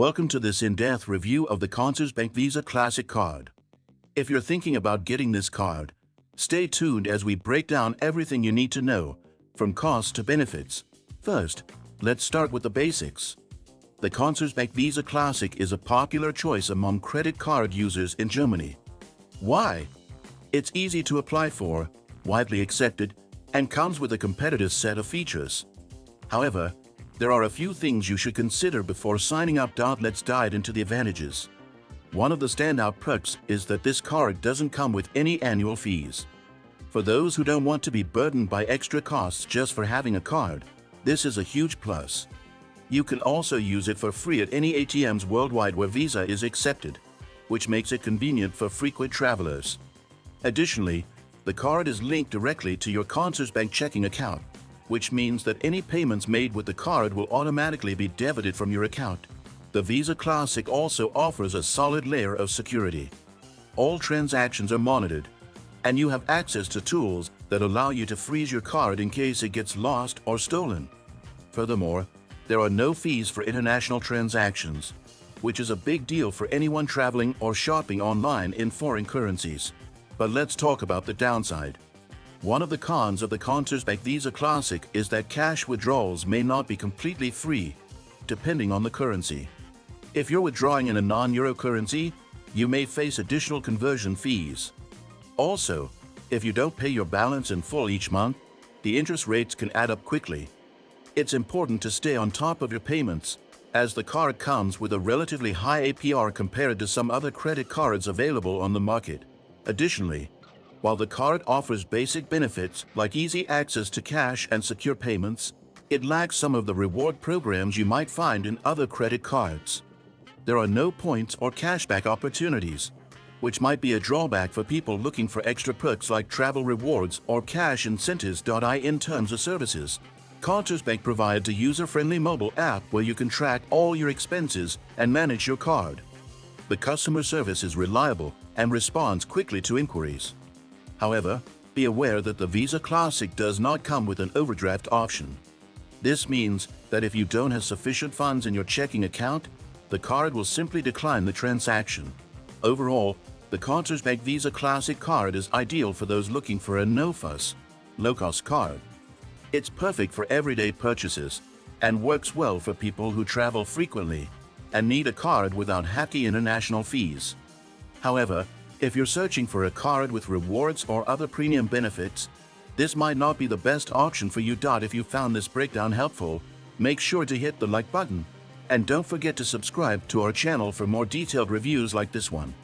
Welcome to this in-depth review of the Consorsbank Visa Classic card. If you're thinking about getting this card, stay tuned as we break down everything you need to know, from costs to benefits. First, let's start with the basics. The Consorsbank Visa Classic is a popular choice among credit card users in Germany. Why? It's easy to apply for, widely accepted, and comes with a competitive set of features. However, there are a few things you should consider before signing up. Let's dive into the advantages. One of the standout perks is that this card doesn't come with any annual fees. For those who don't want to be burdened by extra costs just for having a card, this is a huge plus. You can also use it for free at any ATMs worldwide where Visa is accepted, which makes it convenient for frequent travelers. Additionally, the card is linked directly to your Consorsbank checking account, which means that any payments made with the card will automatically be debited from your account. The Visa Classic also offers a solid layer of security. All transactions are monitored, and you have access to tools that allow you to freeze your card in case it gets lost or stolen. Furthermore, there are no fees for international transactions, which is a big deal for anyone traveling or shopping online in foreign currencies. But let's talk about the downside. One of the cons of the Consorsbank Visa Classic is that cash withdrawals may not be completely free, depending on the currency. If you're withdrawing in a non-euro currency, you may face additional conversion fees. Also, if you don't pay your balance in full each month, the interest rates can add up quickly. It's important to stay on top of your payments, as the card comes with a relatively high APR compared to some other credit cards available on the market. Additionally, while the card offers basic benefits like easy access to cash and secure payments, it lacks some of the reward programs you might find in other credit cards. There are no points or cashback opportunities, which might be a drawback for people looking for extra perks like travel rewards or cash incentives. In terms of services, Consorsbank provides a user-friendly mobile app where you can track all your expenses and manage your card. The customer service is reliable and responds quickly to inquiries. However, be aware that the Visa Classic does not come with an overdraft option. This means that if you don't have sufficient funds in your checking account, the card will simply decline the transaction. Overall, the Consorsbank Visa Classic card is ideal for those looking for a no-fuss, low-cost card. It's perfect for everyday purchases and works well for people who travel frequently and need a card without hefty international fees. However, if you're searching for a card with rewards or other premium benefits, this might not be the best option for you. If you found this breakdown helpful, make sure to hit the like button, and don't forget to subscribe to our channel for more detailed reviews like this one.